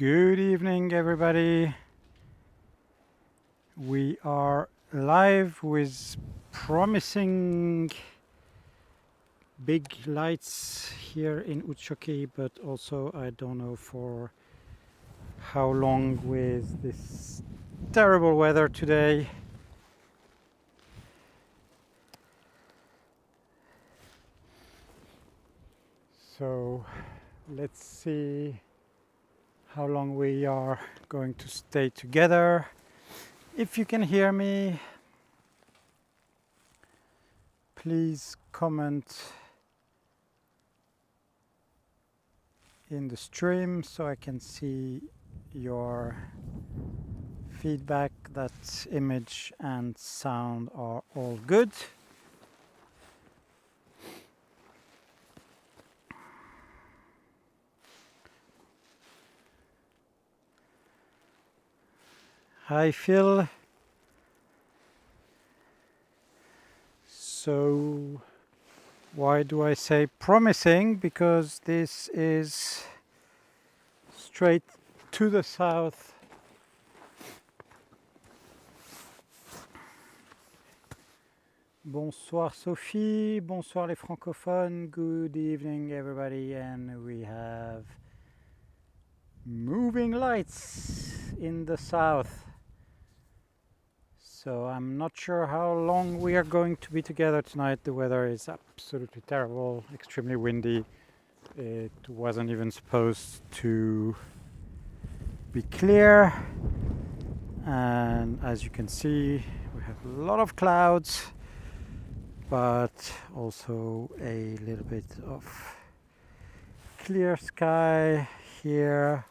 Good evening, everybody. We are live with promising big lights here in Utsjoki, but also I don't know for how long with this terrible weather today. So let's see how long we are going to stay together. If you can hear me, please comment in the stream so I can see your feedback that image and sound are all good. Hi Phil. So why do I say promising? Because this is straight to the south. Bonsoir Sophie, bonsoir les francophones, good evening everybody, and we have moving lights in the south. So I'm not sure how long we are going to be together tonight. The weather is absolutely terrible, extremely windy. It wasn't even supposed to be clear. And as you can see, we have a lot of clouds, but also a little bit of clear sky here.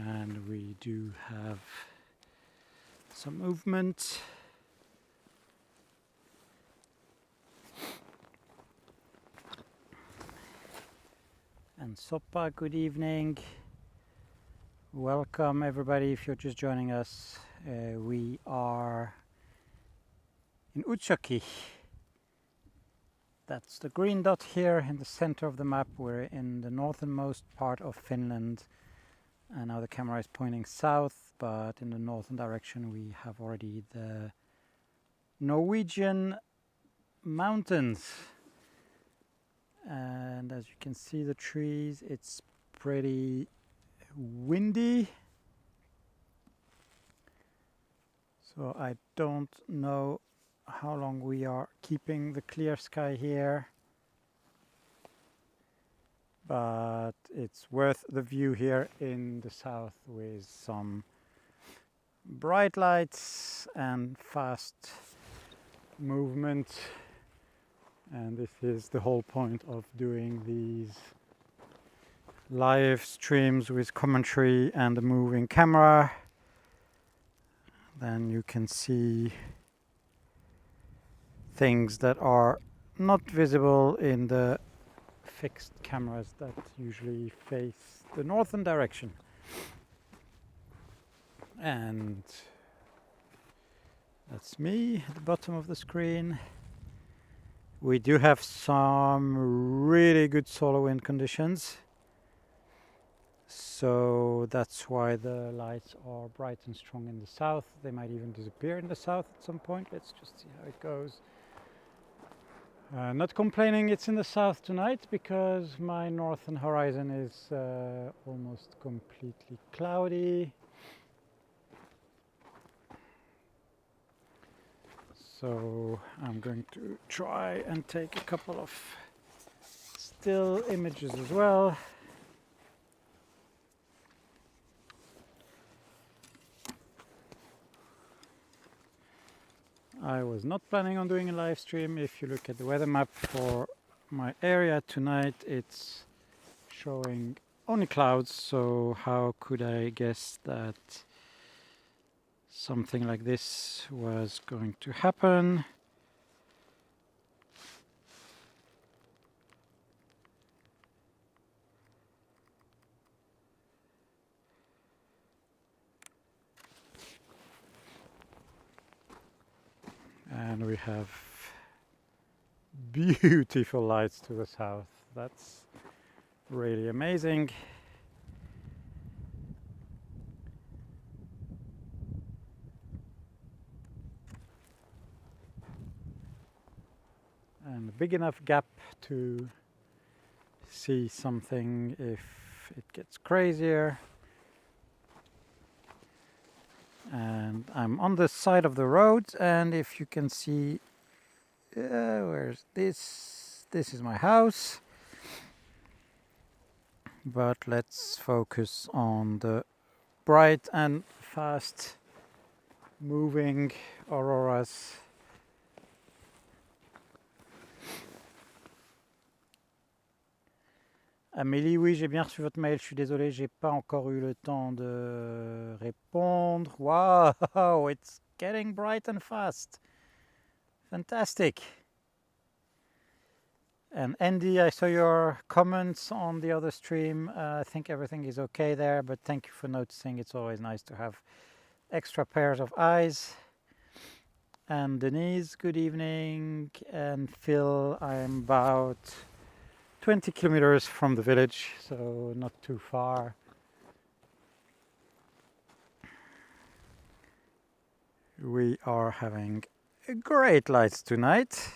And we do have some movement. And Sopa, good evening. Welcome everybody if you're just joining us. We are in Utsjoki. That's the green dot here in the center of the map. We're in the northernmost part of Finland. And now the camera is pointing south, but in the northern direction we have already the Norwegian mountains. And as you can see the trees, it's pretty windy. So I don't know how long we are keeping the clear sky here. But it's worth the view here in the south with some bright lights and fast movement. And this is the whole point of doing these live streams with commentary and a moving camera. Then you can see things that are not visible in the fixed cameras that usually face the northern direction. And that's me at the bottom of the screen. We do have some really good solar wind conditions, so that's why the lights are bright and strong in the south. They might even disappear in the south at some point. Let's just see how it goes. Not complaining it's in the south tonight because my northern horizon is almost completely cloudy. So I'm going to try and take a couple of still images as well. I was not planning on doing a live stream. If you look at the weather map for my area tonight, it's showing only clouds, so how could I guess that something like this was going to happen? And we have beautiful lights to the south. That's really amazing. And a big enough gap to see something if it gets crazier. And I'm on the side of the road, and if you can see, where's this? This is my house. But let's focus on the bright and fast moving auroras. Amélie, oui, j'ai bien reçu votre mail. Je suis désolé, j'ai pas encore eu le temps de répondre. Wow, it's getting bright and fast. Fantastic. And Andy, I saw your comments on the other stream. I think everything is okay there, but thank you for noticing. It's always nice to have extra pairs of eyes. And Denise, good evening. And Phil, I'm about 20 kilometers from the village, so not too far. We are having great lights tonight.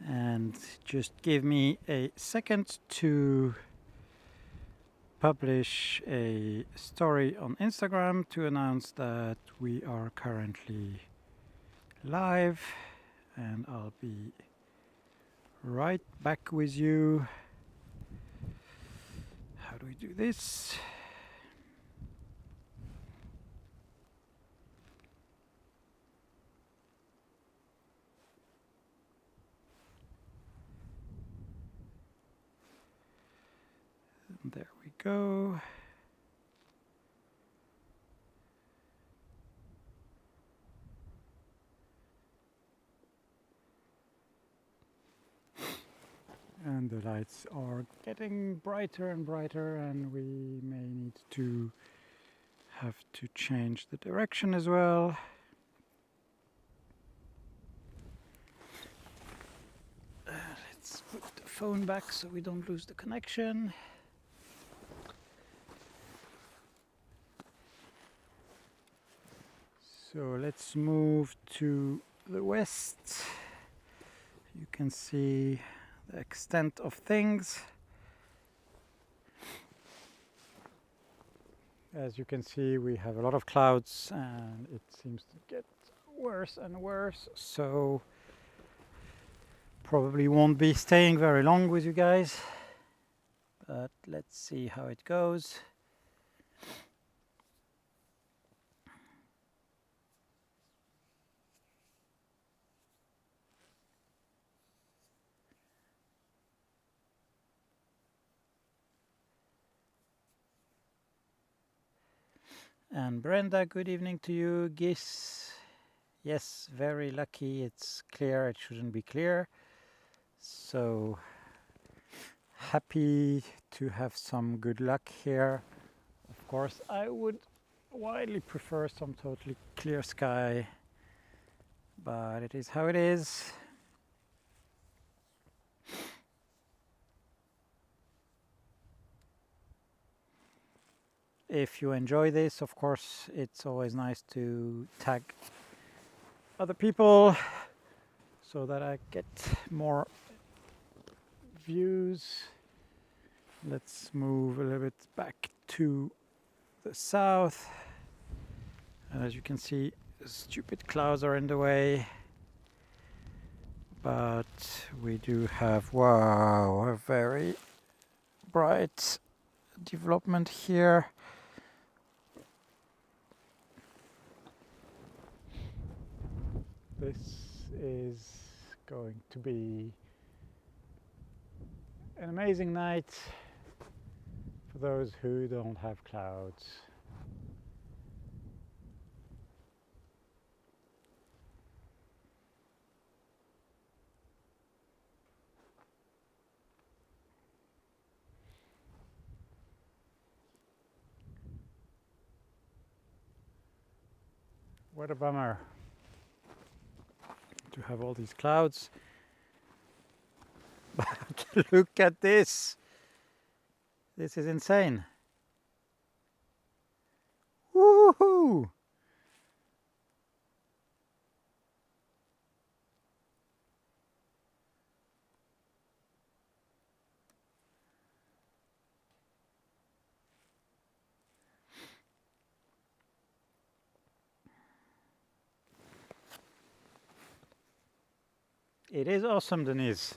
And just give me a second to publish a story on Instagram to announce that we are currently live, and I'll be right back with you. How do we do this? There we go. And the lights are getting brighter and brighter, and we may need to have to change the direction as well. Let's put the phone back so we don't lose the connection. So let's move to the west. You can see the extent of things. As you can see, we have a lot of clouds, and it seems to get worse and worse, so probably won't be staying very long with you guys, but let's see how it goes. And Brenda, good evening to you. Gis, yes, very lucky. It's clear, it shouldn't be clear. So happy to have some good luck here. Of course, I would widely prefer some totally clear sky, but it is how it is. if you enjoy this, of course, it's always nice to tag other people so that I get more views. Let's move a little bit back to the south. And as you can see, stupid clouds are in the way. But we do have, wow, a very bright development here. This is going to be an amazing night for those who don't have clouds. What a bummer to have all these clouds. But look at this! This is insane. Woohoo! It is awesome, Denise.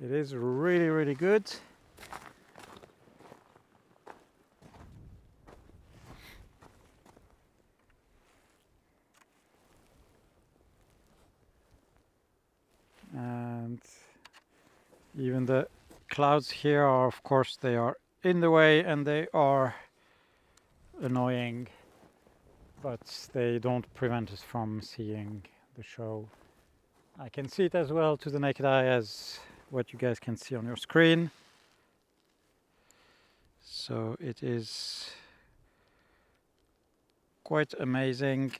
It is really, really good. And even the clouds here are, of course, they are in the way and they are annoying, but they don't prevent us from seeing the show. I can see it as well to the naked eye as what you guys can see on your screen. So it is quite amazing.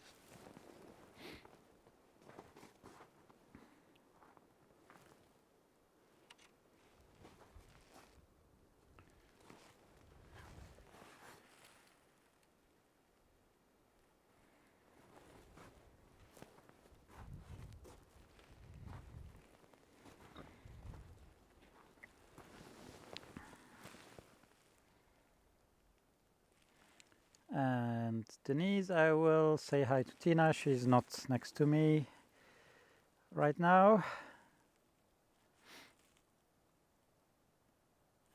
And Denise, I will say hi to Tina. She's not next to me right now.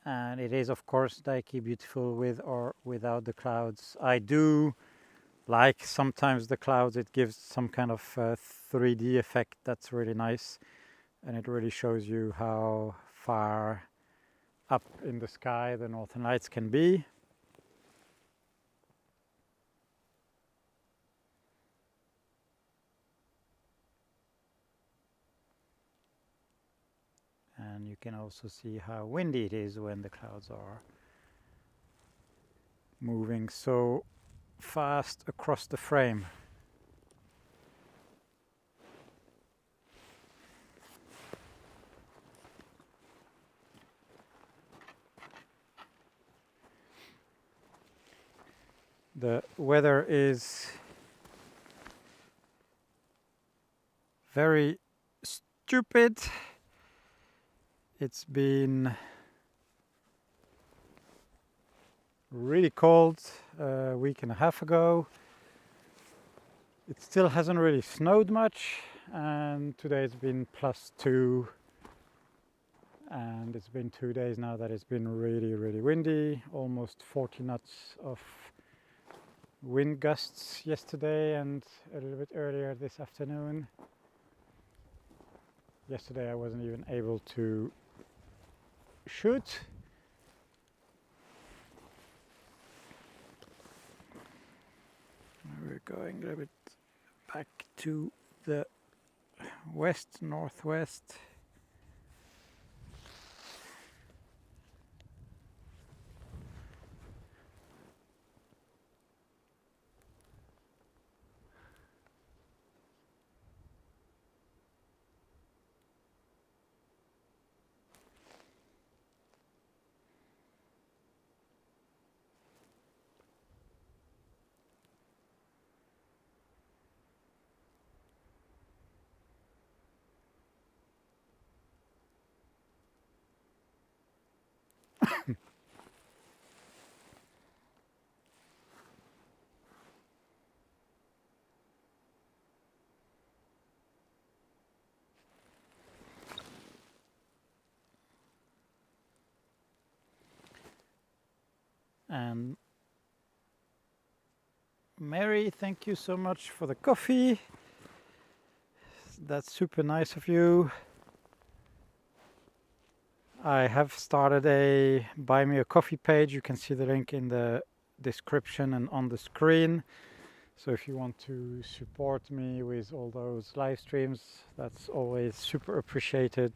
And it is, of course, Daiki beautiful with or without the clouds. I do like sometimes the clouds. It gives some kind of 3D effect that's really nice. And it really shows you how far up in the sky the Northern Lights can be. And you can also see how windy it is when the clouds are moving so fast across the frame. The weather is very stupid. It's been really cold a week and a half ago. It still hasn't really snowed much, and today it's been +2, and it's been 2 days now that it's been really, really windy, almost 40 knots of wind gusts yesterday and a little bit earlier this afternoon. Yesterday I wasn't even able to shoot. We're going a little bit back to the west, northwest. And Mary, thank you so much for the coffee. That's super nice of you. I have started a buy me a coffee page. You can see the link in the description and on the screen. So if you want to support me with all those live streams, that's always super appreciated.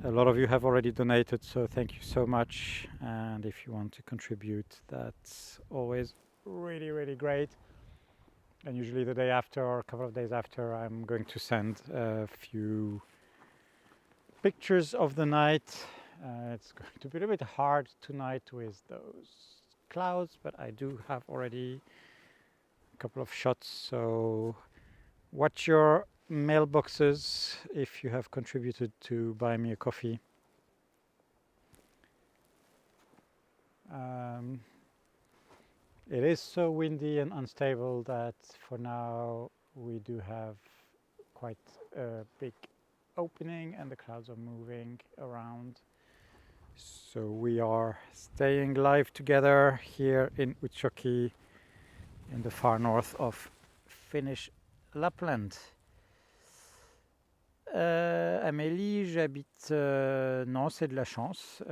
A lot of you have already donated, so thank you so much. And if you want to contribute, that's always really, really great. And usually the day after or a couple of days after, I'm going to send a few pictures of the night. It's going to be a little bit hard tonight with those clouds, but I do have already a couple of shots. So watch your mailboxes if you have contributed to buy me a coffee. It is so windy and unstable that for now we do have quite a big opening and the clouds are moving around. So we are staying live together here in Utsjoki in the far north of Finnish Lapland. Amélie, j'habite... non, c'est de la chance.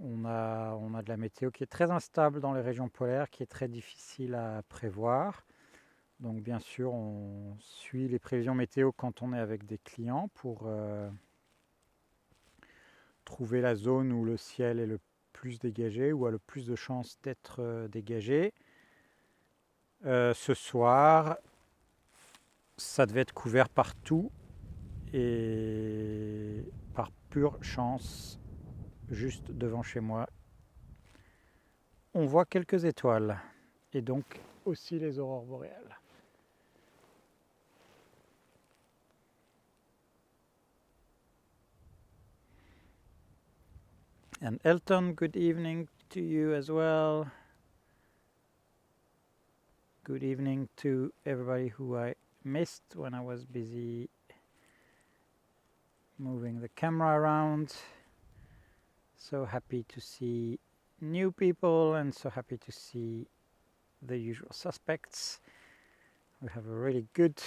On a de la météo qui est très instable dans les régions polaires, qui est très difficile à prévoir. Donc bien sûr, on suit les prévisions météo quand on est avec des clients pour trouver la zone où le ciel est le plus dégagé ou a le plus de chances d'être dégagé. Ce soir, ça devait être couvert partout et par pure chance, juste devant chez moi, on voit quelques étoiles et donc aussi les aurores boréales. And Elton, good evening to you as well. Good evening to everybody who I missed when I was busy moving the camera around. So happy to see new people and so happy to see the usual suspects. We have a really good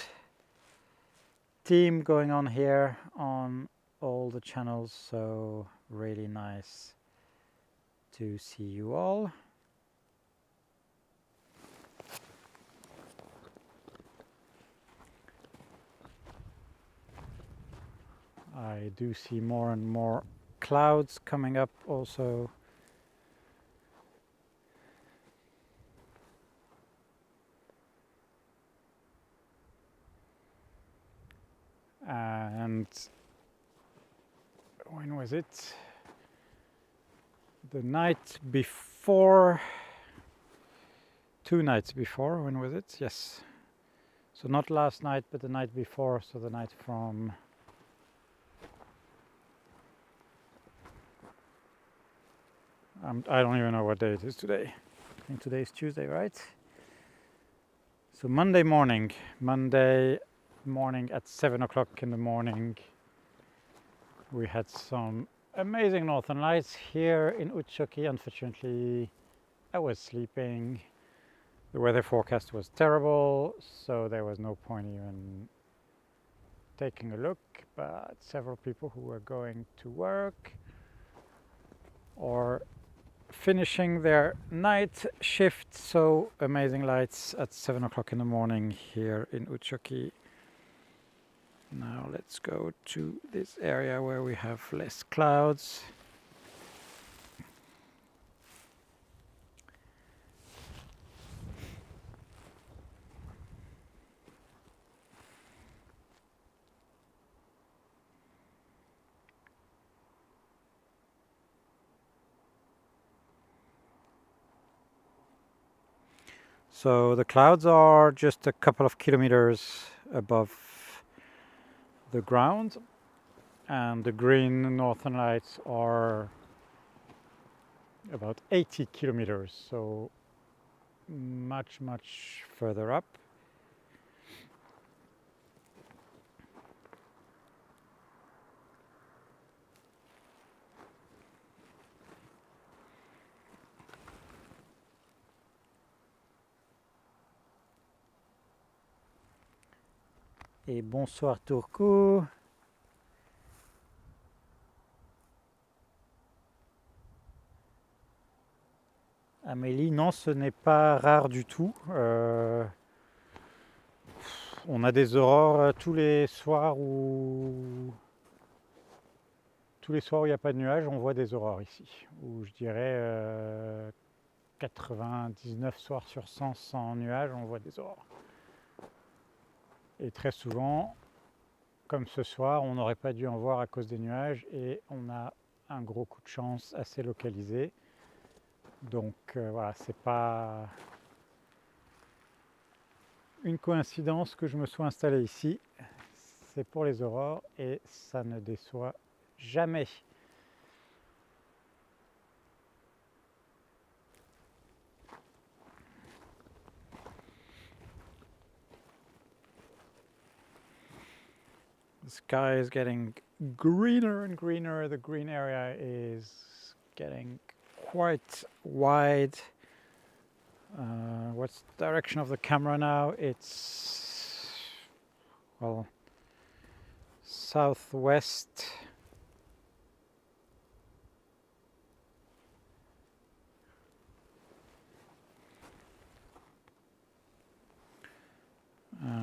team going on here on all the channels, so really nice to see you all. I do see more and more clouds coming up also. And when was it? The night before, 2 nights before, when was it? Yes. So not last night, but the night before, so the night from I don't even know what day it is today. I think today is Tuesday, right? So Monday morning at 7 o'clock in the morning, we had some amazing northern lights here in Utsjoki. Unfortunately, I was sleeping. The weather forecast was terrible, so there was no point even taking a look, but several people who were going to work or finishing their night shift, so amazing lights at 7 o'clock in the morning here in Utsjoki. Now let's go to this area where we have less clouds. So the clouds are just a couple of kilometers above the ground, and the green northern lights are about 80 kilometers, so much further up. Et bonsoir Turco. Amélie, non, ce n'est pas rare du tout. On a des aurores tous les soirs où il n'y a pas de nuages, on voit des aurores ici. Ou je dirais 99 soirs sur 100 sans nuages, on voit des aurores. Et très souvent, comme ce soir, on n'aurait pas dû en voir à cause des nuages et on a un gros coup de chance assez localisé. Donc voilà, c'est pas une coïncidence que je me sois installé ici. C'est pour les aurores et ça ne déçoit jamais. The sky is getting greener and greener. The green area is getting quite wide. What's the direction of the camera now? It's, well, southwest.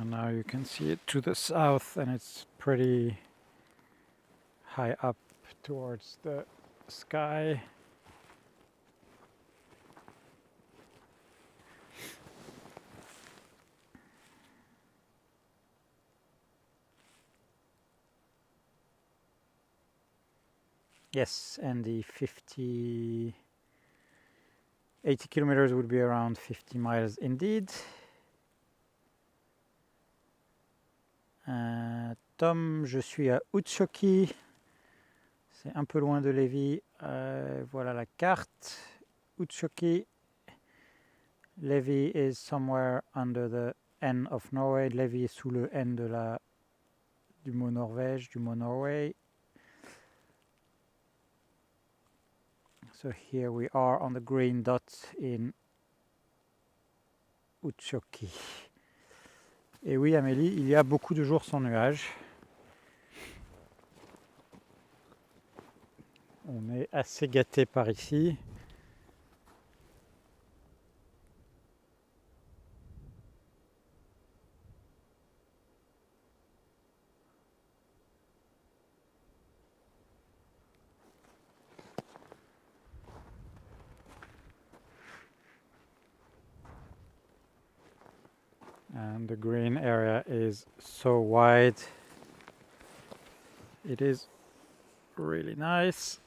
Now you can see it to the south and it's pretty high up towards the sky. Yes, and the 80 kilometers would be around 50 miles indeed. Tom, je suis à Utsjoki. C'est un peu loin de Lévis. Voilà la carte. Utsjoki. Lévis is somewhere under the N of Norway. Lévis est sous le N du mot Norvège, du mot Norway. So here we are on the green dot in Utsjoki. Et oui, Amélie, il y a beaucoup de jours sans nuages. On est assez gâtés par ici. And the green area is so wide. It is really nice.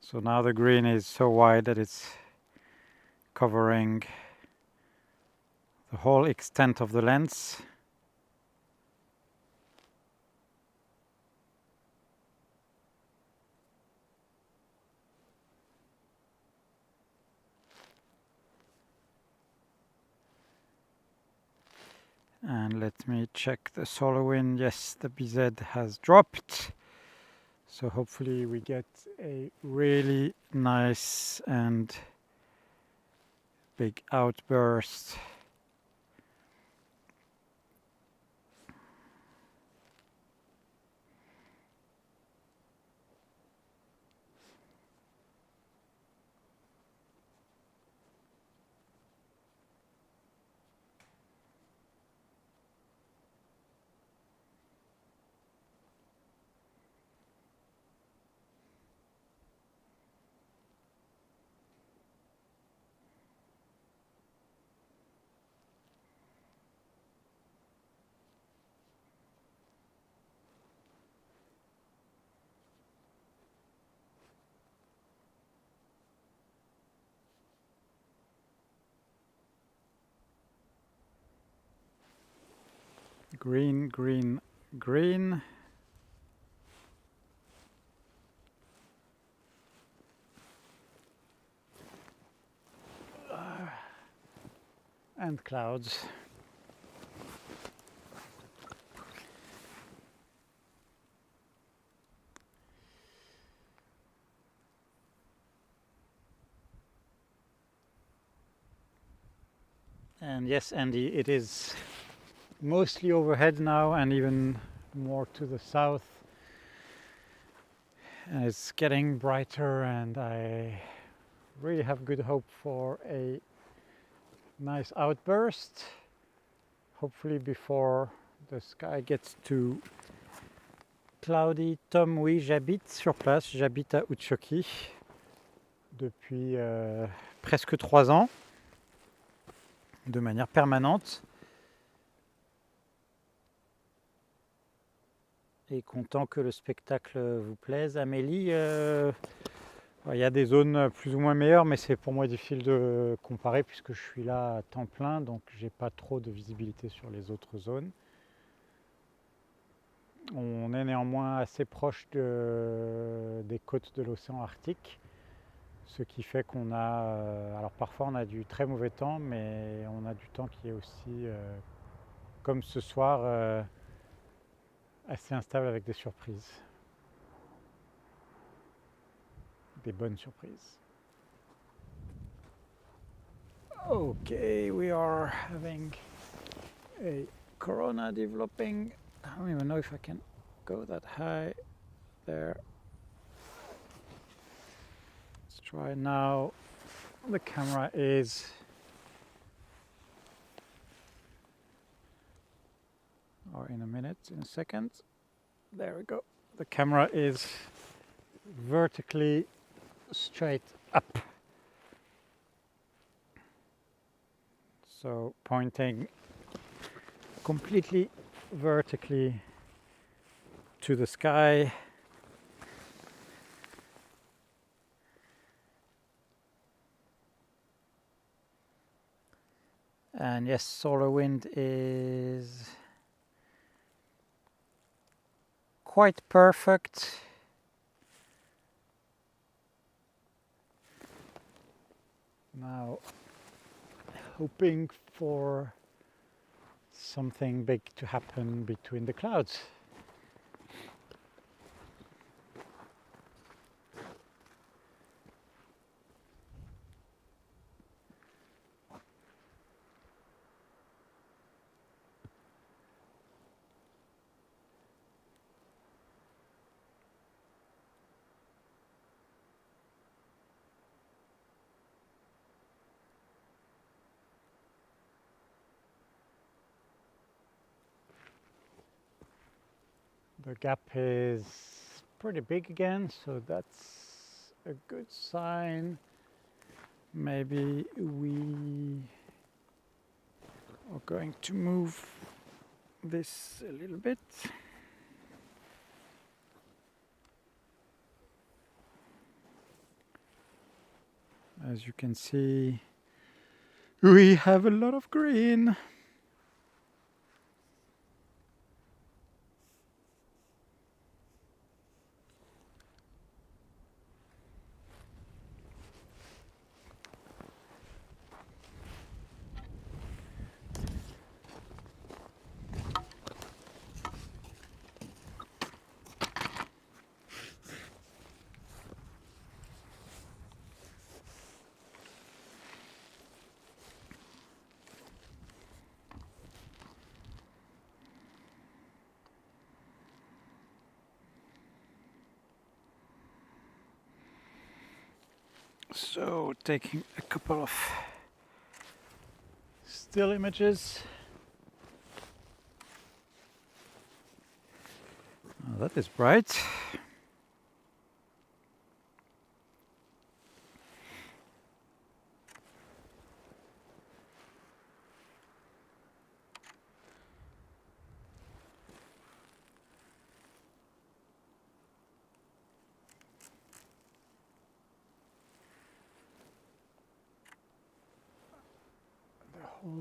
So now the green is so wide that it's covering the whole extent of the lens. And let me check the solar wind. Yes, the BZ has dropped. So hopefully we get a really nice and big outburst. green, green, green. And clouds. And yes, Andy, it is mostly overhead now and even more to the south. And it's getting brighter, and I really have good hope for a nice outburst. Hopefully before the sky gets too cloudy. Tom, oui, j'habite sur place, j'habite à Utsjoki depuis presque 3 ans, de manière permanente. Et content que le spectacle vous plaise. Amélie, il y a des zones plus ou moins meilleures, mais c'est pour moi difficile de comparer puisque je suis là à temps plein, donc j'ai pas trop de visibilité sur les autres zones. On est néanmoins assez proche des côtes de l'océan Arctique, ce qui fait qu'on a, alors parfois on a du très mauvais temps, mais on a du temps qui est aussi, comme ce soir, assez instable avec des surprises, des bonnes surprises. Okay, we are having a corona developing. I don't even know if I can go that high there. Let's try now. The camera is or in a minute, in a second. There we go. The camera is vertically straight up. So pointing completely vertically to the sky. And yes, solar wind is quite perfect. Now hoping for something big to happen between the clouds. The gap is pretty big again, so that's a good sign. Maybe we are going to move this a little bit. As you can see, we have a lot of green. So taking a couple of still images. Oh, that is bright.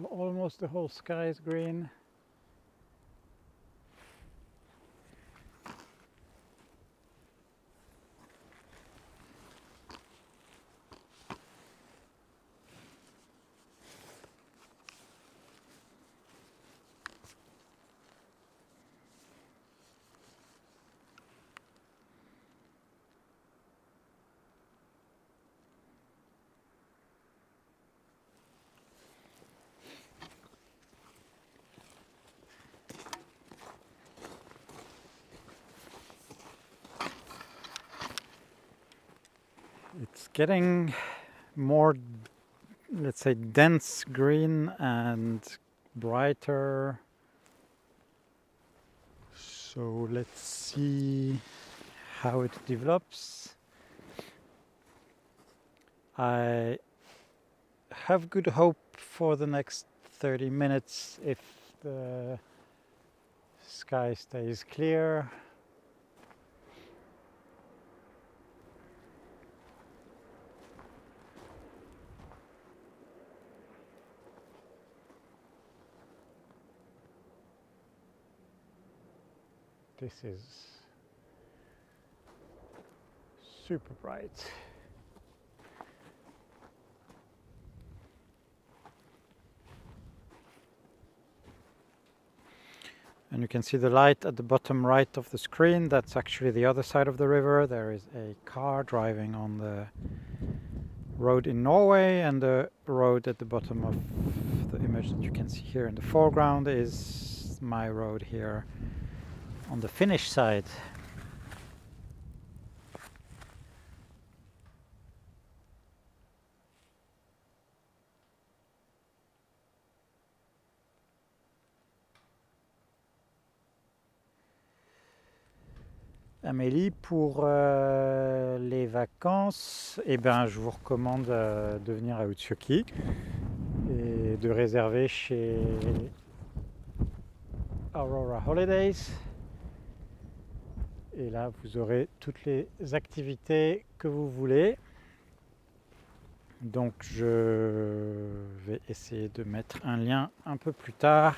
Almost the whole sky is green. It's getting more, let's say, dense green and brighter. So let's see how it develops. I have good hope for the next 30 minutes if the sky stays clear. This is super bright. And you can see the light at the bottom right of the screen. That's actually the other side of the river. There is a car driving on the road in Norway, and the road at the bottom of the image that you can see here in the foreground is my road here on the Finnish side. Amélie, pour les vacances, eh ben, je vous recommande de venir à Utsjoki et de réserver chez Aurora Holidays. Et là, vous aurez toutes les activités que vous voulez. Donc, je vais essayer de mettre un lien un peu plus tard.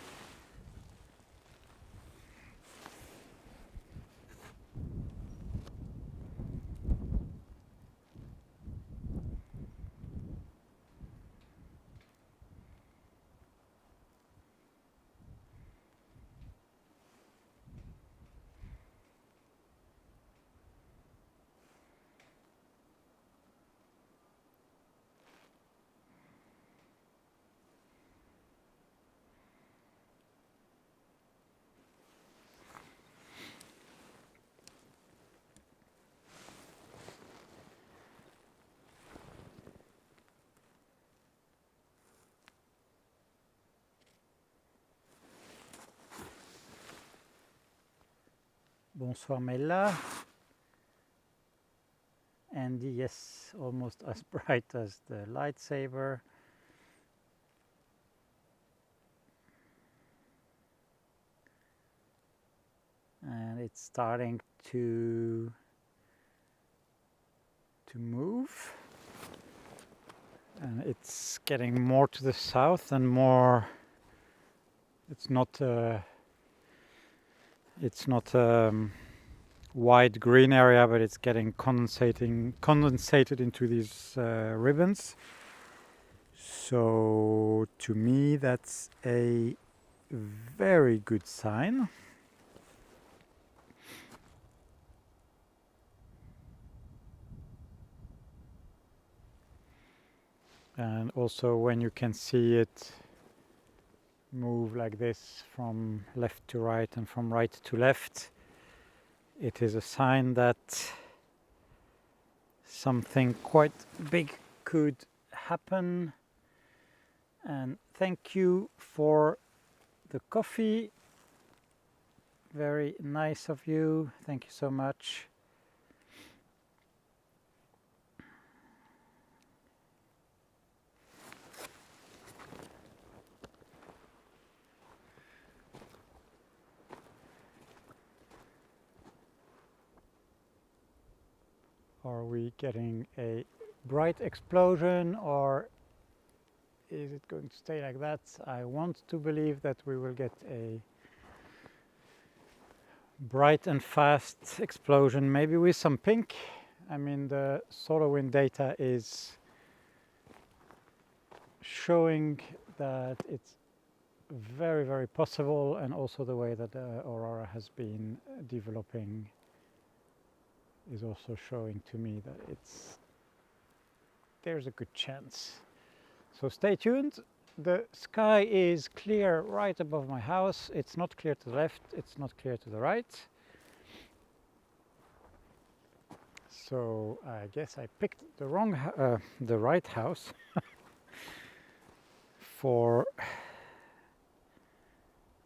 Bonsoir Mella. Andy, yes, almost as bright as the lightsaber. And it's starting to move. And it's getting more to the south and more. It's not wide green area, but it's getting condensated into these ribbons. So to me, that's a very good sign. And also when you can see it move like this from left to right and from right to left, it is a sign that something quite big could happen. And thank you for the coffee. Very nice of you. Thank you so much. Are we getting a bright explosion, or is it going to stay like that? I want to believe that we will get a bright and fast explosion, maybe with some pink. I mean, the solar wind data is showing that it's very, very possible, and also the way that the aurora has been developing is also showing to me that there's a good chance. So stay tuned. The sky is clear right above my house. It's not clear to the left, it's not clear to the right. So I guess I picked the the right house for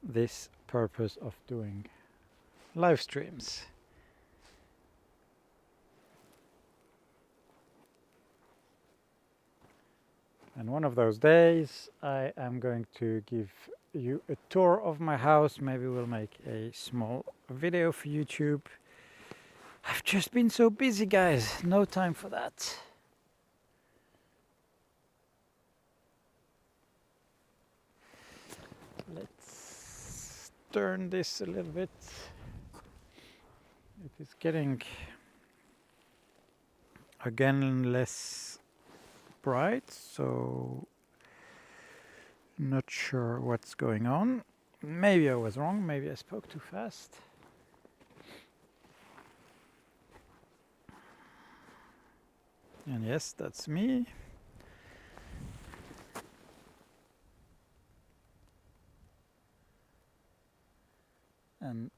this purpose of doing live streams. And one of those days I am going to give you a tour of my house. Maybe we'll make a small video for YouTube. I've just been so busy, guys. No time for that. Let's turn this a little bit. It is getting again less bright, so not sure what's going on. Maybe I was wrong, maybe I spoke too fast. And yes, that's me. And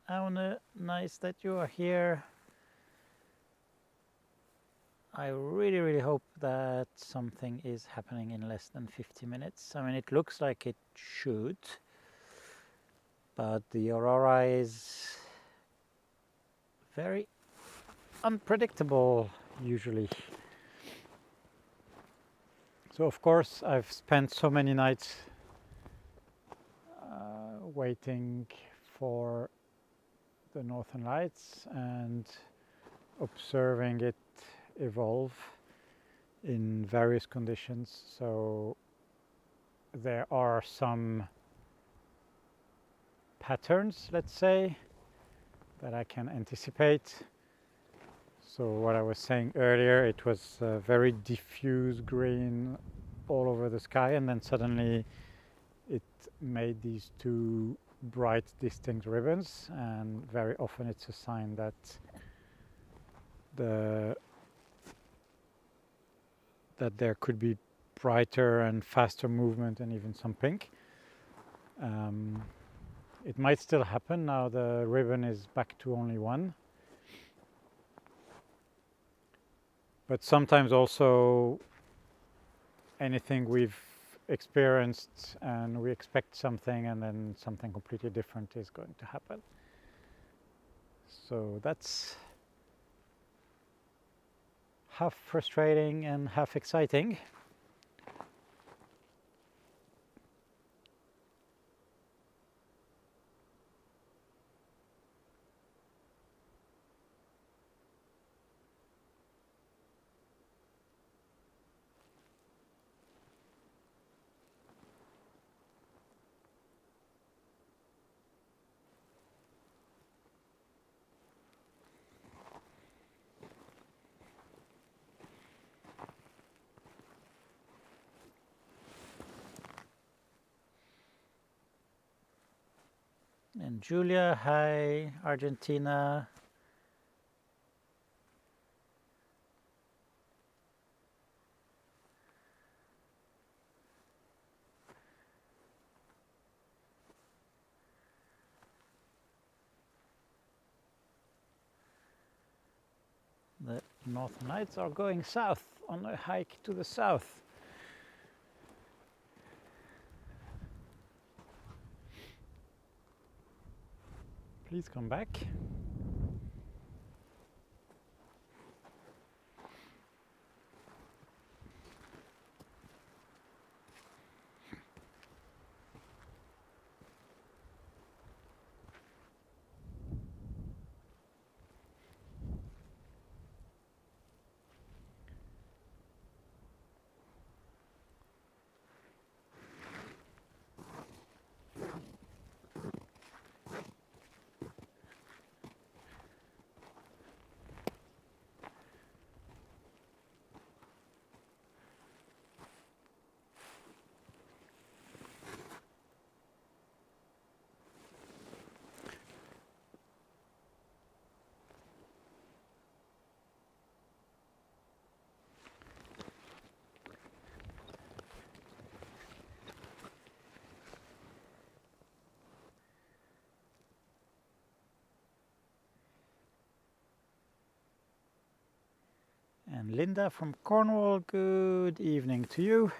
Aune, nice that you are here. I really hope that something is happening in less than 50 minutes. I mean, it looks like it should, but the aurora is very unpredictable usually. So of course I've spent so many nights waiting for the Northern Lights and observing it evolve in various conditions. So there are some patterns, let's say, that I can anticipate. So what I was saying earlier, it was very diffuse green all over the sky, and then suddenly it made these two bright distinct ribbons, and very often it's a sign that there could be brighter and faster movement and even some pink. It might still happen. Now the ribbon is back to only one. But sometimes also anything we've experienced and we expect something and then something completely different is going to happen. So that's half frustrating and half exciting. And Julia, hi, Argentina. The Northern Lights are going south on a hike to the south. Please come back. And Linda from Cornwall, good evening to you.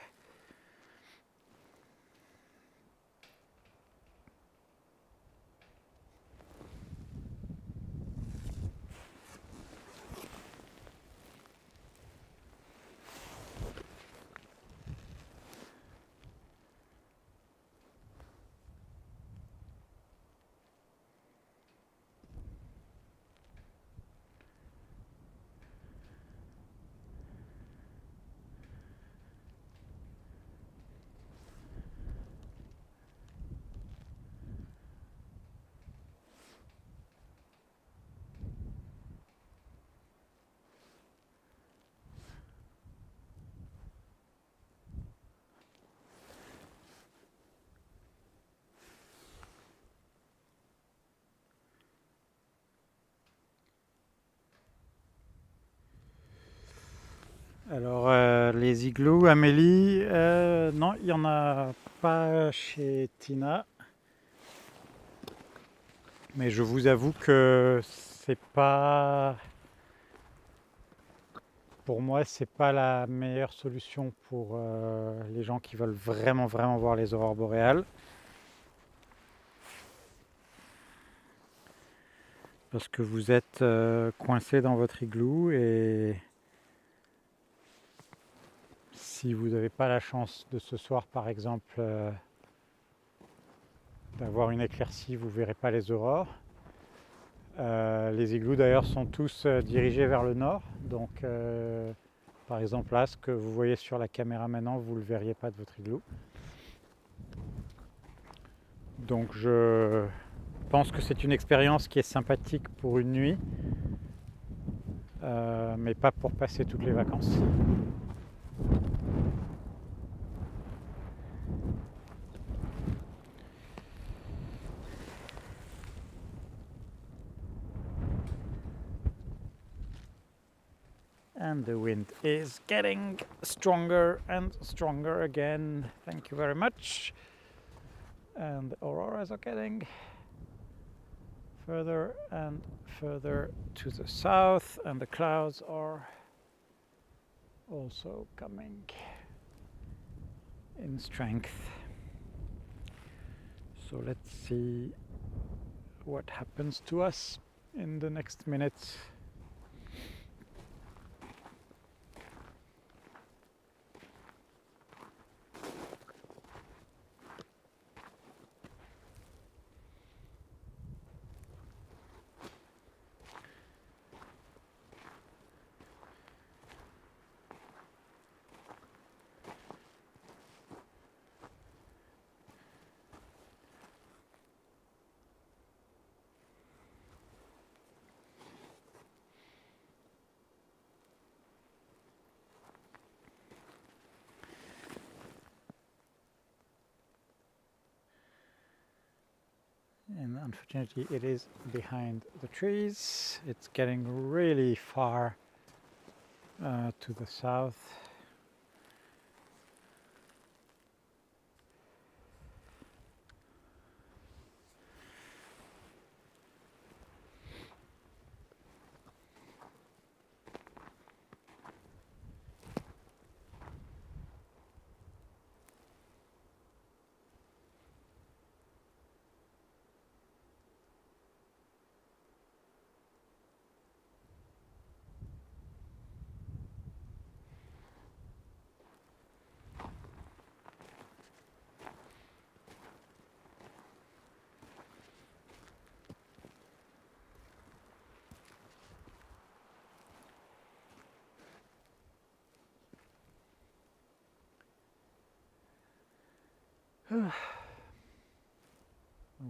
Alors, les igloos, Amélie, non, il n'y en a pas chez Tina. Mais je vous avoue que c'est pas. Pour moi, c'est pas la meilleure solution pour les gens qui veulent vraiment, vraiment voir les aurores boréales. Parce que vous êtes coincé dans votre igloo et si vous n'avez pas la chance de ce soir, par exemple, d'avoir une éclaircie, vous ne verrez pas les aurores. Les igloos d'ailleurs sont tous dirigés vers le nord, donc par exemple là, ce que vous voyez sur la caméra maintenant, vous ne le verriez pas de votre igloo. Donc je pense que c'est une expérience qui est sympathique pour une nuit, mais pas pour passer toutes les vacances. And the wind is getting stronger and stronger again. Thank you very much. And the auroras are getting further and further to the south, and the clouds are also coming in strength. So let's see what happens to us in the next minutes. And unfortunately it is behind the trees. It's getting really far to the south.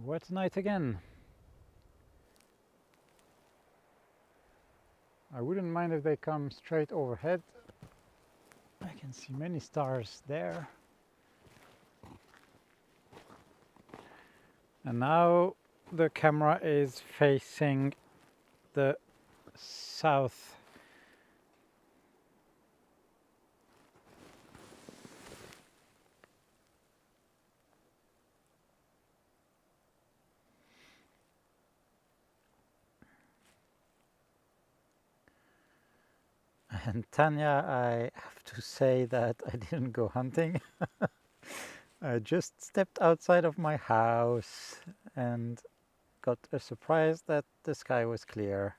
Wet night again. I wouldn't mind if they come straight overhead. I can see many stars there. And now the camera is facing the south. And Tanya, I have to say that I didn't go hunting. I just stepped outside of my house and got a surprise that the sky was clear.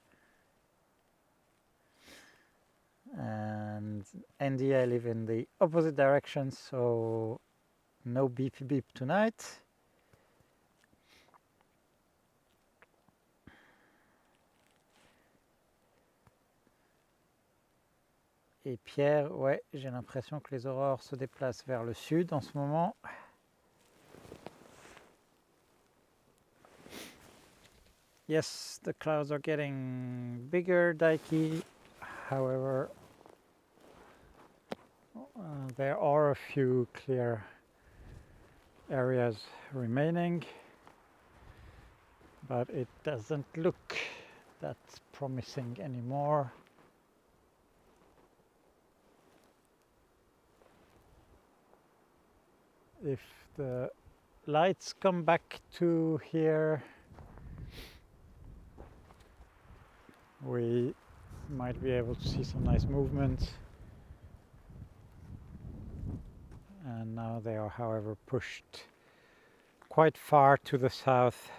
And Andy, I live in the opposite direction, so no beep beep tonight. Et Pierre, ouais, j'ai l'impression que les aurores se déplacent vers le sud en ce moment. Yes, the clouds are getting bigger, Daiki. However, there are a few clear areas remaining, but it doesn't look that promising anymore. If the lights come back to here, we might be able to see some nice movement. And now they are, however, pushed quite far to the south.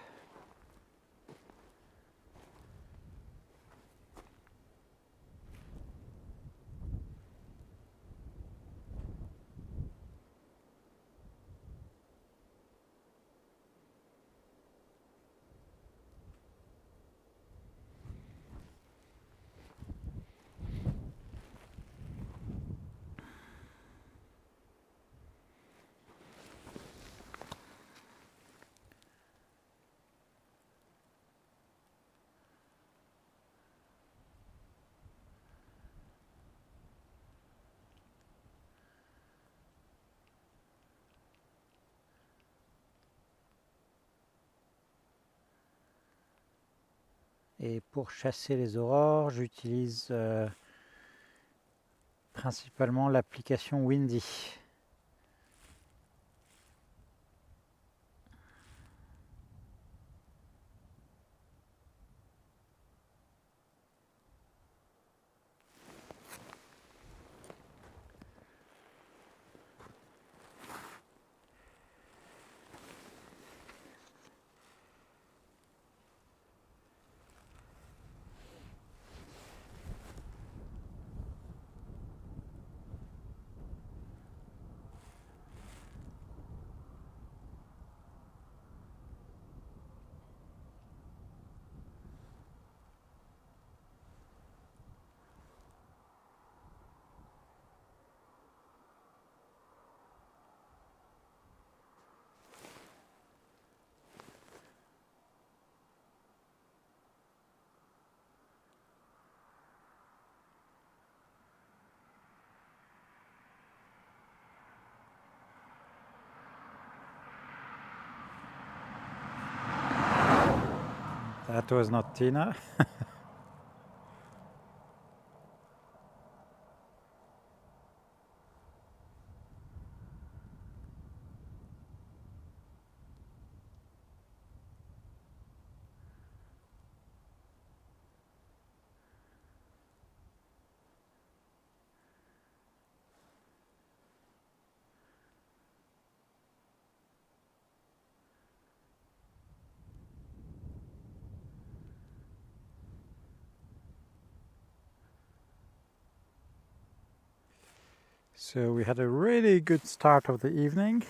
Et pour chasser les aurores, j'utilise principalement l'application Windy. That was not Tina. So we had a really good start of the evening,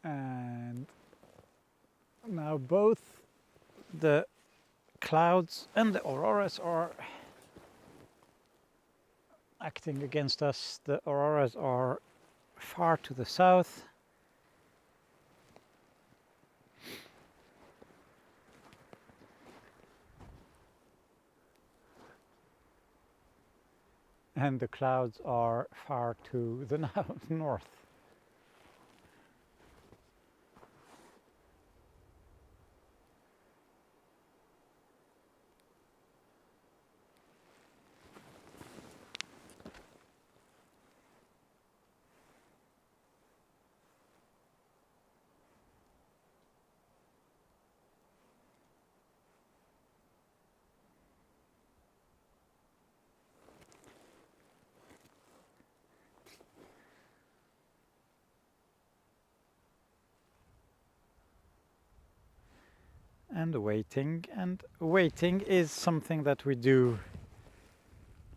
and now both the clouds and the auroras are acting against us. The auroras are far to the south, and the clouds are far to the north. and waiting, and waiting is something that we do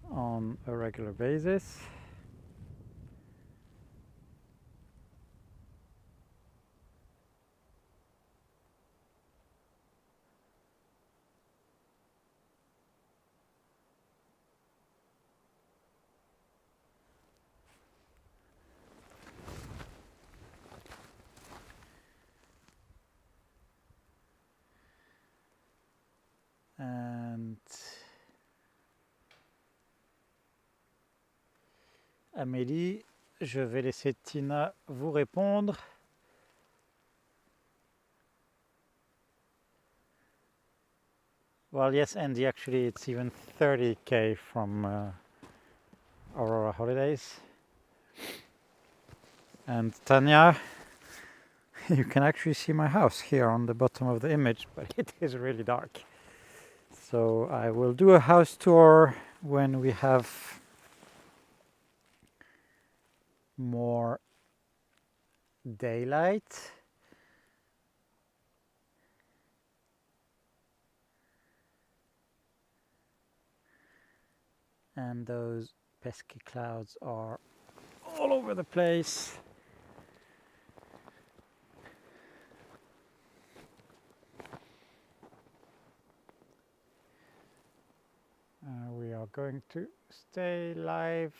on a regular basis. And Amélie, je vais laisser Tina vous répondre. Well, yes, Andy, actually it's even 30k from Aurora Holidays. And Tanya, you can actually see my house here on the bottom of the image, but it is really dark. So I will do a house tour when we have more daylight. And those pesky clouds are all over the place. We are going to stay live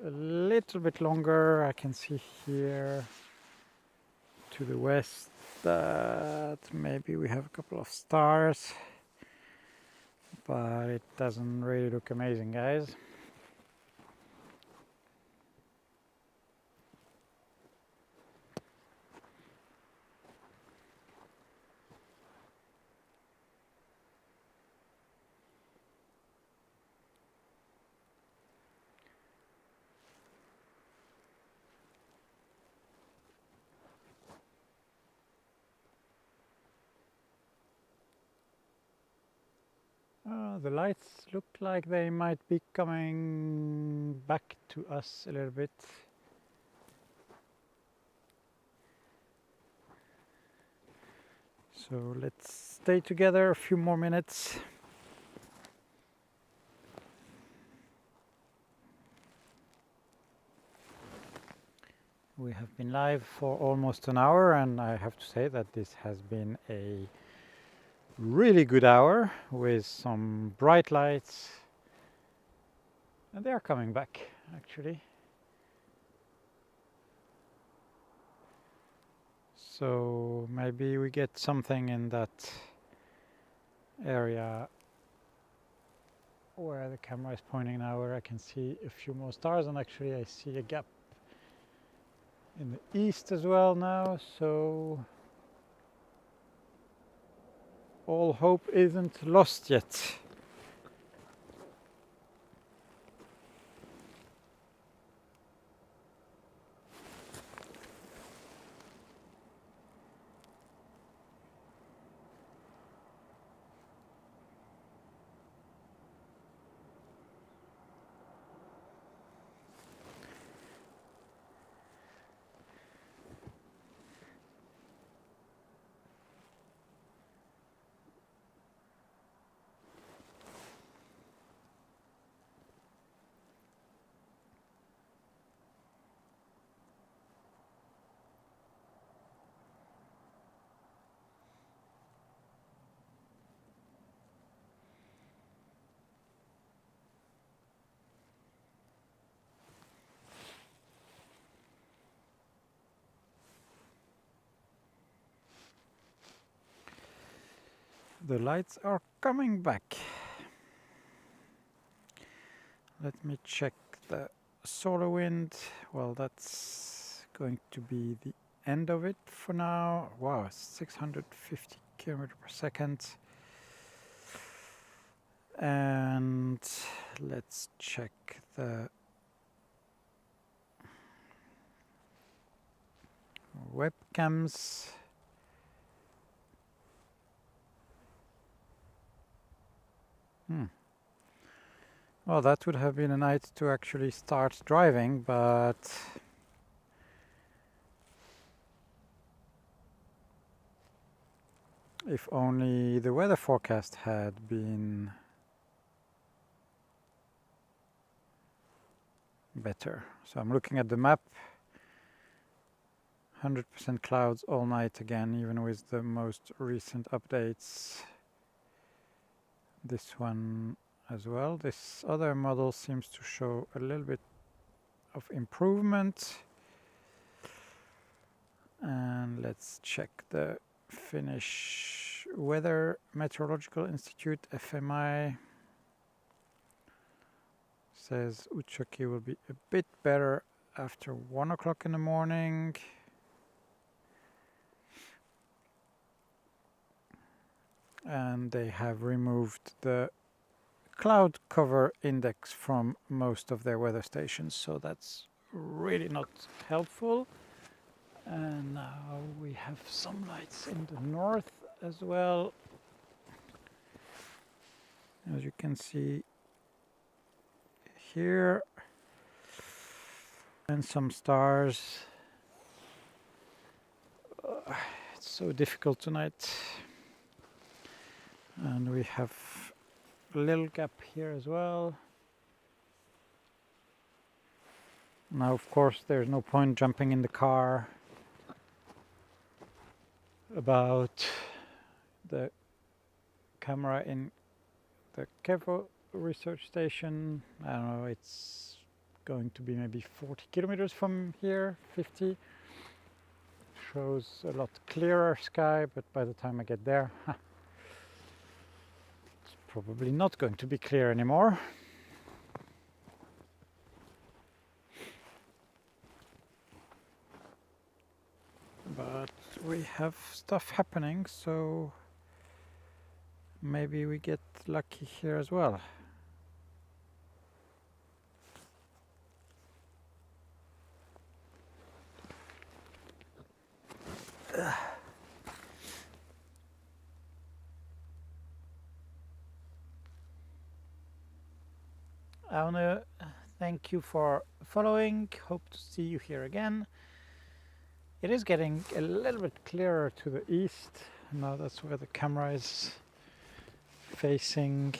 a little bit longer. I can see here to the west that maybe we have a couple of stars, but it doesn't really look amazing, guys. The lights look like they might be coming back to us a little bit. So let's stay together a few more minutes. We have been live for almost an hour, and I have to say that this has been a really good hour with some bright lights, and they are coming back actually. So maybe we get something in that area where the camera is pointing now, where I can see a few more stars, and actually I see a gap in the east as well now, so all hope isn't lost yet. The lights are coming back. Let me check the solar wind. Well, that's going to be the end of it for now. Wow, 650 kilometers per second. And let's check the webcams. Well, that would have been a night to actually start driving, but If only the weather forecast had been better. So I'm looking at the map. 100% clouds all night again, even with the most recent updates. This one as well. This other model seems to show a little bit of improvement. And let's check the Finnish Weather Meteorological Institute, FMI. Says Utsjoki will be a bit better after 1 o'clock in the morning. And they have removed the cloud cover index from most of their weather stations, so that's really not helpful. And now we have some lights in the north as well. As you can see here, and some stars. It's so difficult tonight. And we have a little gap here as well. Now, of course, there's no point jumping in the car about the camera in the Kevo research station. I don't know, it's going to be maybe 40 kilometers from here, 50. Shows a lot clearer sky, but by the time I get there, it's probably not going to be clear anymore. But we have stuff happening, so maybe we get lucky here as well. I want to thank you for following. Hope to see you here again. It is getting a little bit clearer to the east. Now that's where the camera is facing.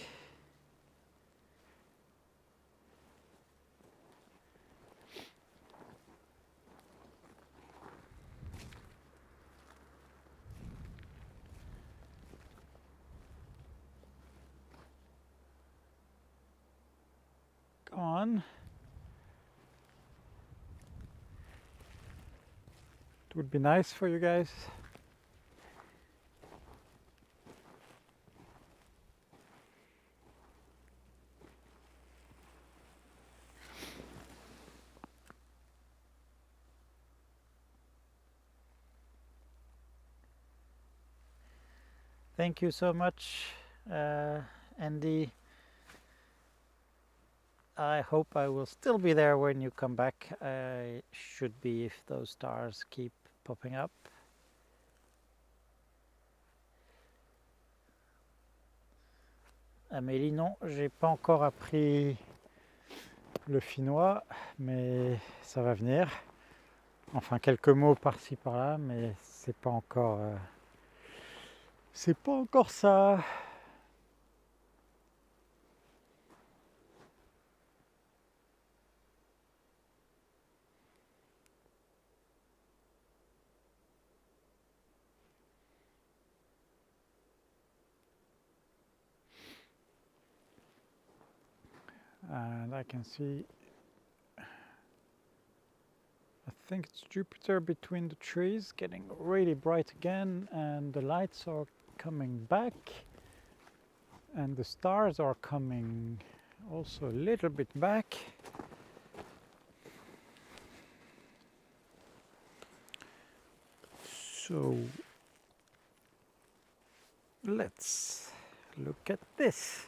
Go on. It would be nice for you guys. Thank you so much, Andy. I hope I will still be there when you come back. I should be if those stars keep popping up. Amélie, non, j'ai pas encore appris le finnois, mais ça va venir. Enfin, quelques mots par-ci par-là, mais c'est pas encore ça. And I can see, I think it's Jupiter between the trees getting really bright again, and the lights are coming back, and the stars are coming also a little bit back. So let's look at this.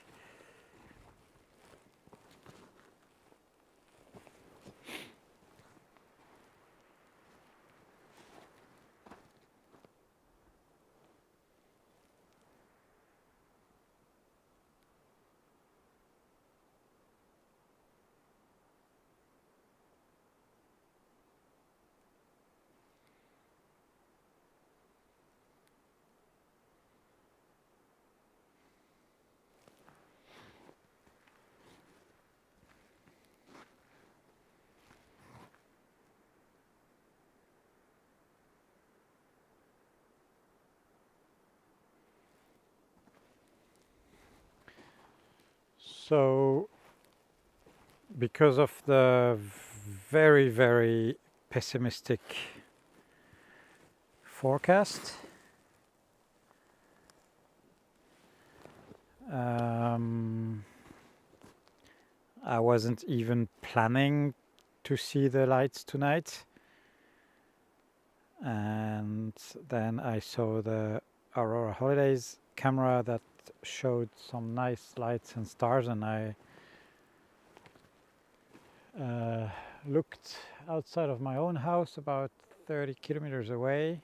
So, because of the very, very pessimistic forecast, I wasn't even planning to see the lights tonight. And then I saw the Aurora Holidays camera that showed some nice lights and stars, and I looked outside of my own house about 30 kilometers away,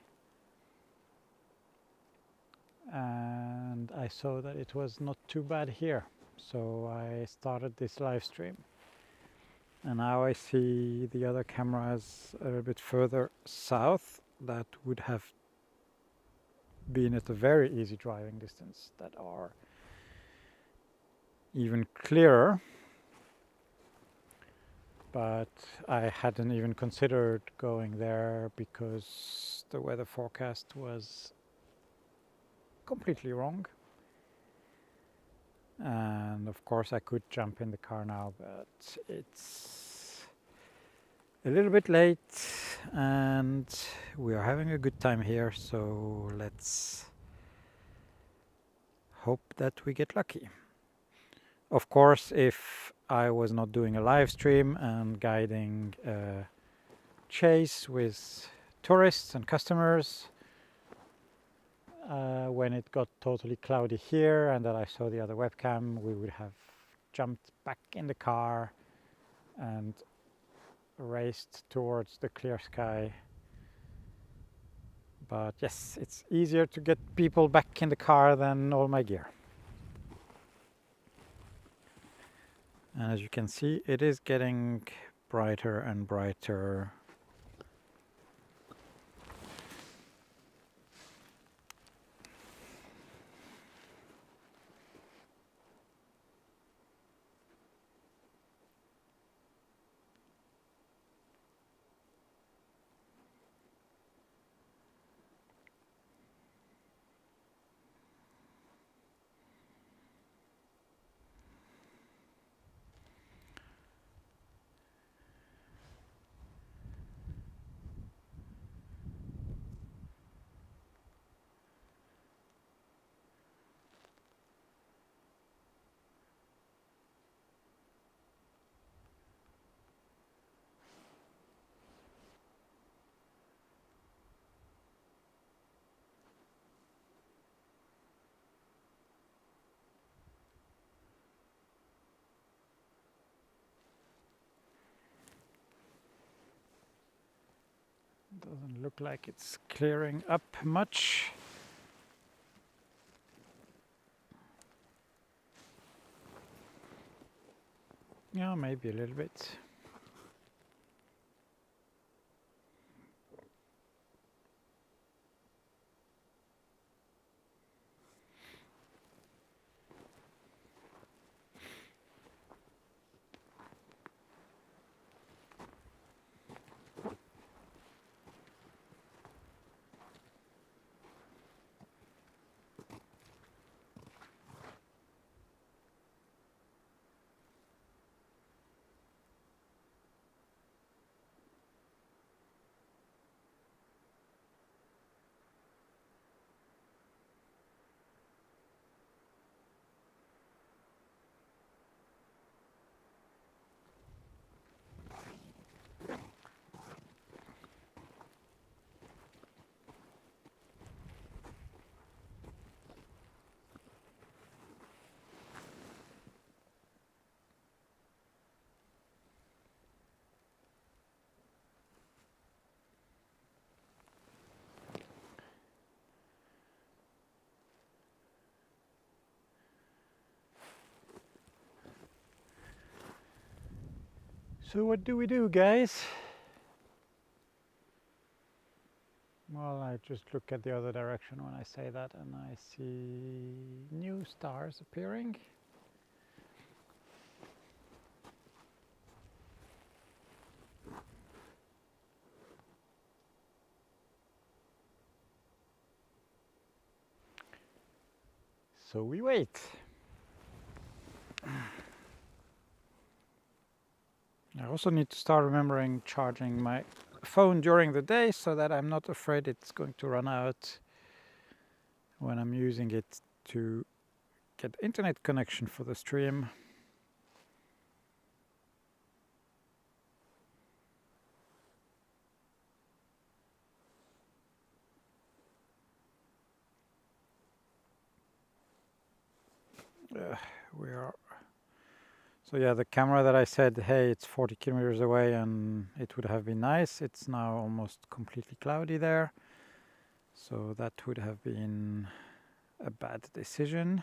and I saw that it was not too bad here. So I started this live stream, and now I see the other cameras a little bit further south that would have been at a very easy driving distance, that are even clearer, but I hadn't even considered going there because the weather forecast was completely wrong. And of course I could jump in the car now, but it's a little bit late and we are having a good time here, so let's hope that we get lucky. Of course, if I was not doing a live stream and guiding a chase with tourists and customers, when it got totally cloudy here and that I saw the other webcam, we would have jumped back in the car and raced towards the clear sky. But yes, it's easier to get people back in the car than all my gear. And as you can see, it is getting brighter and brighter. Doesn't look like it's clearing up much. Yeah, maybe a little bit. So what do we do, guys? Well, I just look at the other direction when I say that, and I see new stars appearing. So we wait. I also need to start remembering charging my phone during the day so that I'm not afraid it's going to run out when I'm using it to get internet connection for the stream. We are. So yeah, the camera that I said, hey, it's 40 kilometers away and it would have been nice. It's now almost completely cloudy there. So that would have been a bad decision.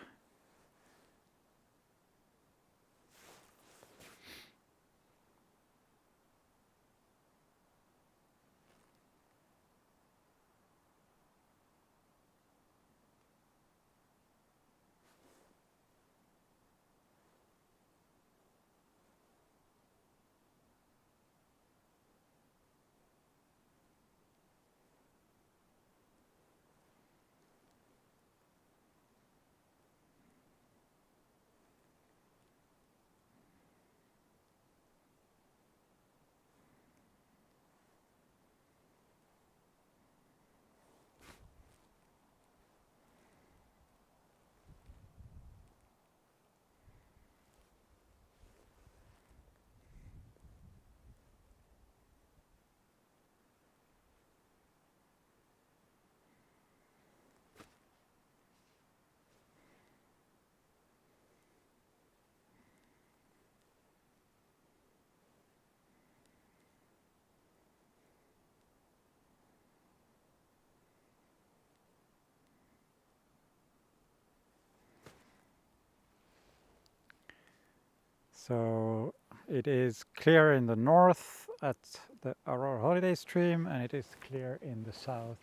So it is clear in the north at the Aurora holiday stream, and it is clear in the south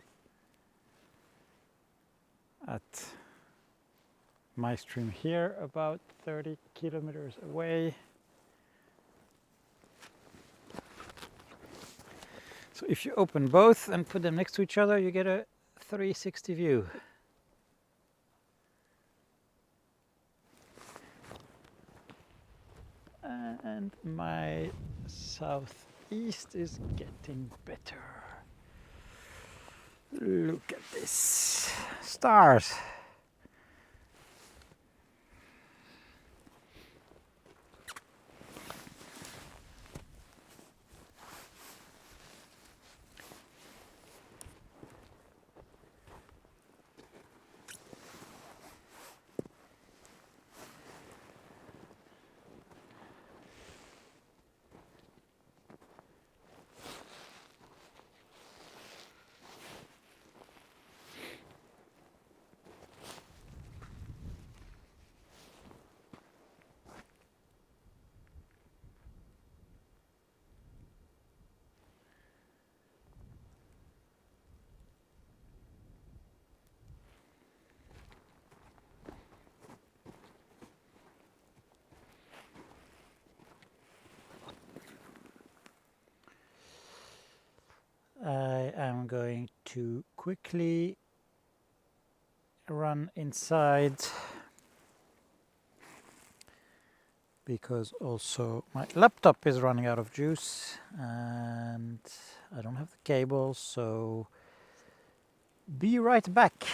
at my stream here, about 30 kilometers away. So if you open both and put them next to each other, you get a 360 view. And my southeast is getting better. Look at this. Stars. I am going to quickly run inside because also my laptop is running out of juice and I don't have the cable, so be right back.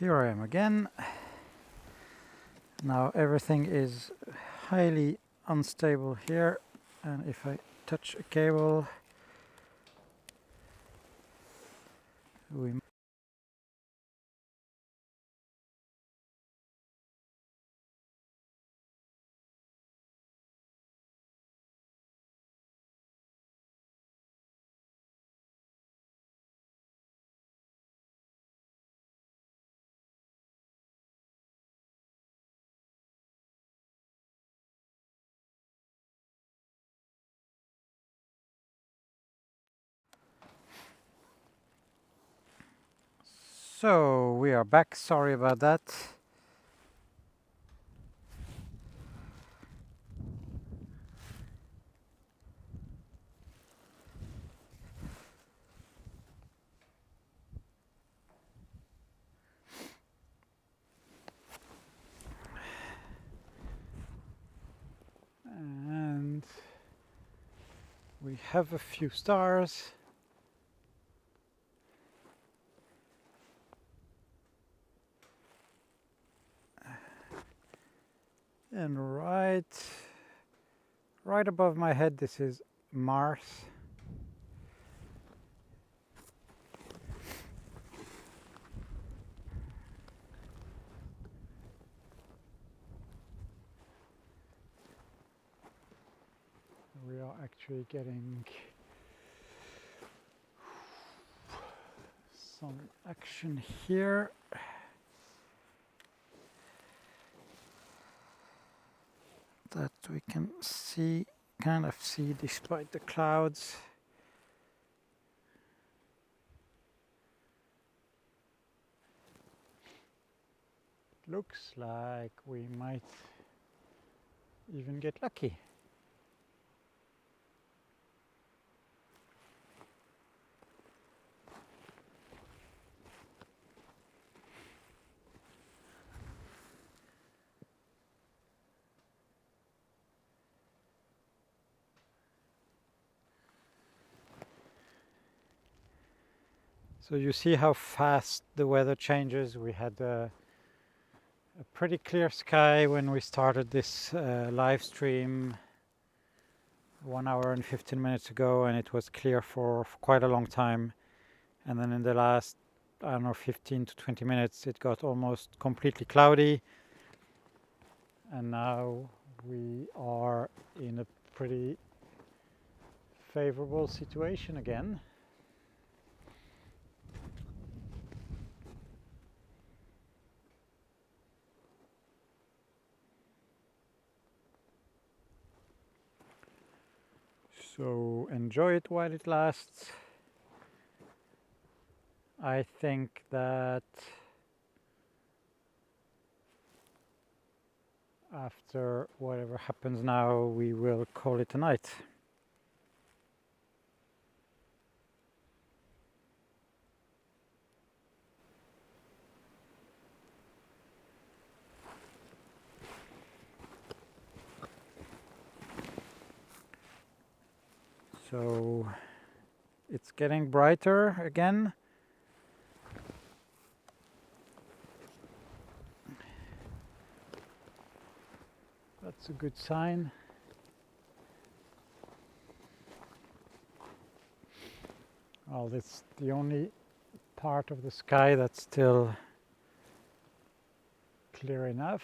here I am again. Now everything is highly unstable here, and if I touch a cable, we So we are back, sorry about that. And we have a few stars. And right above my head, this is Mars. We are actually getting some action here. That we can see, kind of see despite the clouds. Looks like we might even get lucky. So you see how fast the weather changes. We had a pretty clear sky when we started this live stream 1 hour and 15 minutes ago, and it was clear for quite a long time. And then in the last, I don't know, 15 to 20 minutes, it got almost completely cloudy. And now we are in a pretty favorable situation again. So enjoy it while it lasts. I think that after whatever happens now, we will call it a night. So it's getting brighter again. That's a good sign. Well, that's the only part of the sky that's still clear enough.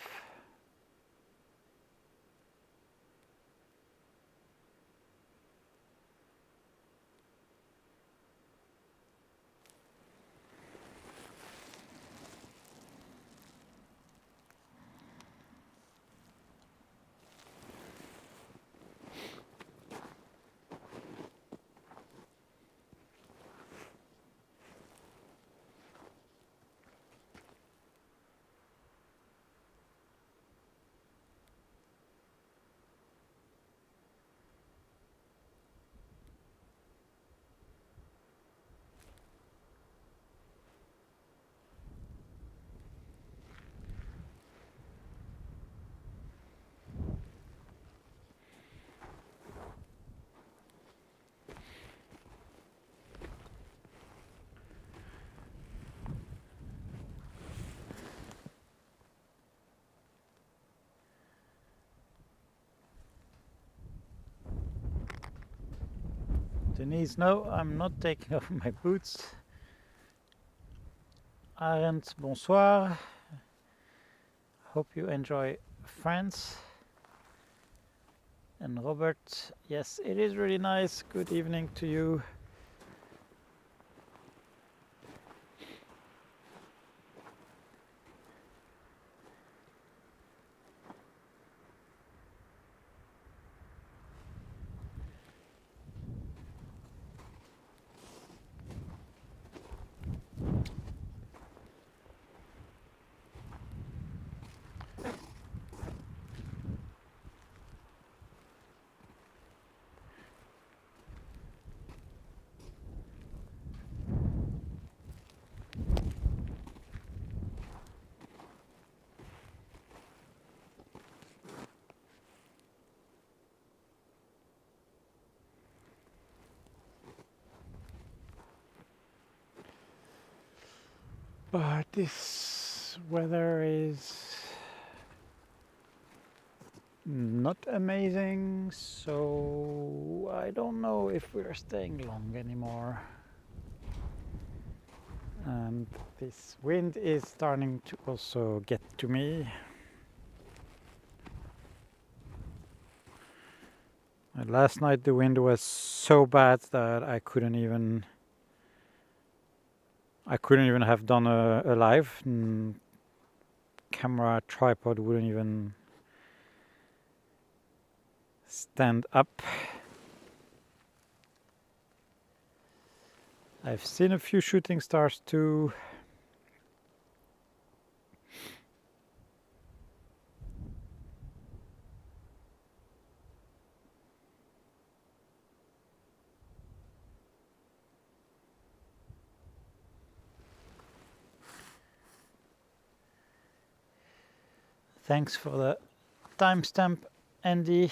Denise, no, I'm not taking off my boots. Arendt, bonsoir. Hope you enjoy France. And Robert, yes, it is really nice. Good evening to you. But this weather is not amazing, so I don't know if we're staying long anymore. And this wind is starting to also get to me. And last night the wind was so bad that I couldn't even have done a live. Camera tripod wouldn't even stand up. I've seen a few shooting stars too. Thanks for the timestamp, Andy.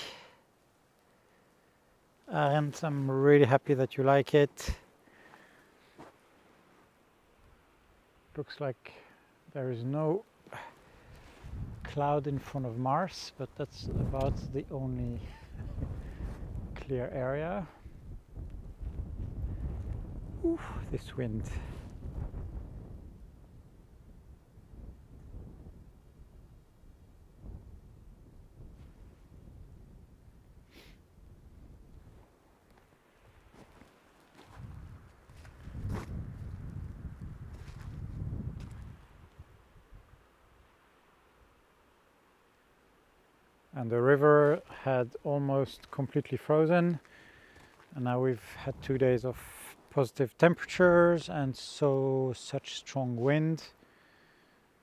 And I'm really happy that you like it. Looks like there is no cloud in front of Mars, but that's about the only clear area. Ooh, this wind. And the river had almost completely frozen, and now we've had 2 days of positive temperatures and such strong wind.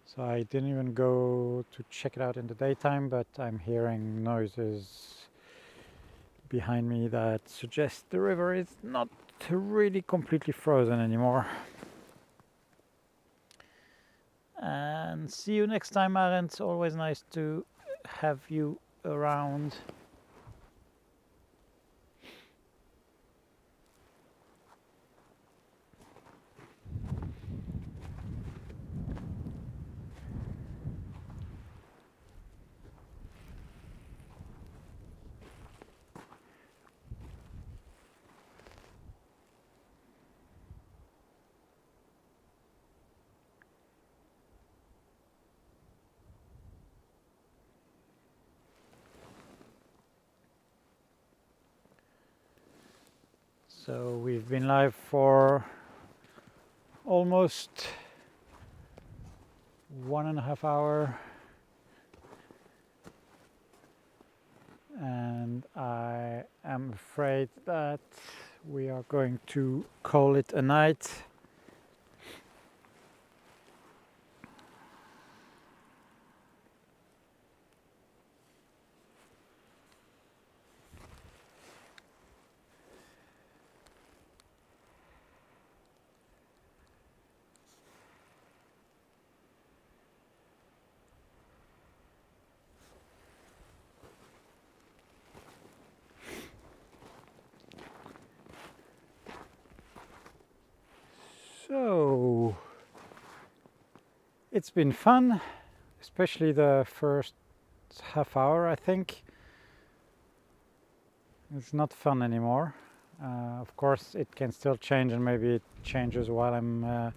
So I didn't even go to check it out in the daytime, but I'm hearing noises behind me that suggest the river is not really completely frozen anymore. And see you next time, Arendt. Always nice to have you around. So we've been live for almost 1.5 hours, and I am afraid that we are going to call it a night. So it's been fun, especially the first half hour. I think it's not fun anymore. Of course, it can still change, and maybe it changes while I'm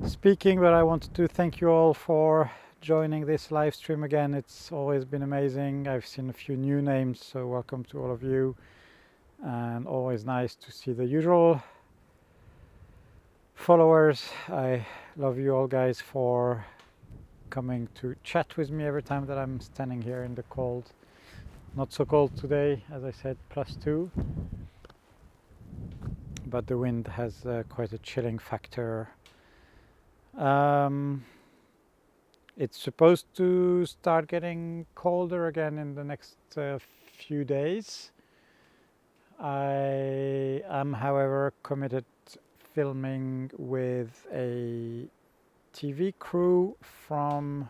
speaking, but I wanted to thank you all for joining this live stream again. It's always been amazing. I've seen a few new names, so welcome to all of you, and always nice to see the usual followers. I love you all guys for coming to chat with me every time that I'm standing here in the cold. Not so cold today, as I said, +2, but the wind has quite a chilling factor. It's supposed to start getting colder again in the next few days. I am, however, committed filming with a TV crew from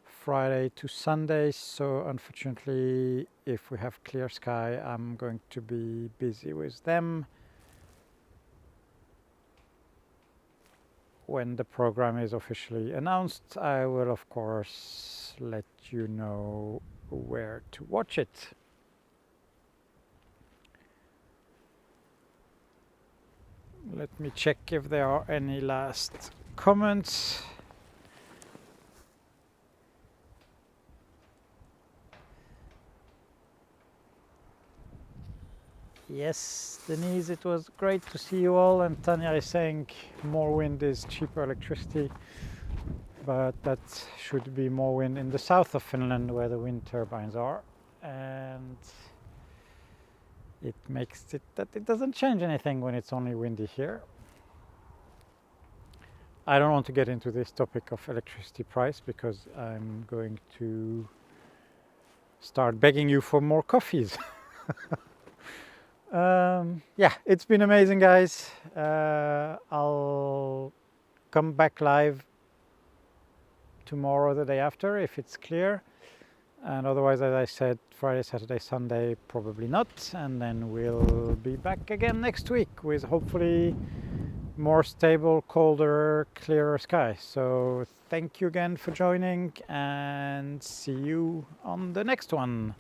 Friday to Sunday, so unfortunately, if we have clear sky, I'm going to be busy with them. When the program is officially announced, I will of course let you know where to watch it. Let me check if there are any last comments. Yes, Denise, it was great to see you all, and Tanya is saying more wind is cheaper electricity, but that should be more wind in the south of Finland where the wind turbines are, and it makes it that it doesn't change anything when it's only windy here. I don't want to get into this topic of electricity price because I'm going to start begging you for more coffees. Yeah, it's been amazing, guys. I'll come back live tomorrow or the day after if it's clear, and otherwise, as I said, Friday, Saturday, Sunday probably not, and then we'll be back again next week with hopefully more stable, colder, clearer sky. So thank you again for joining, and see you on the next one.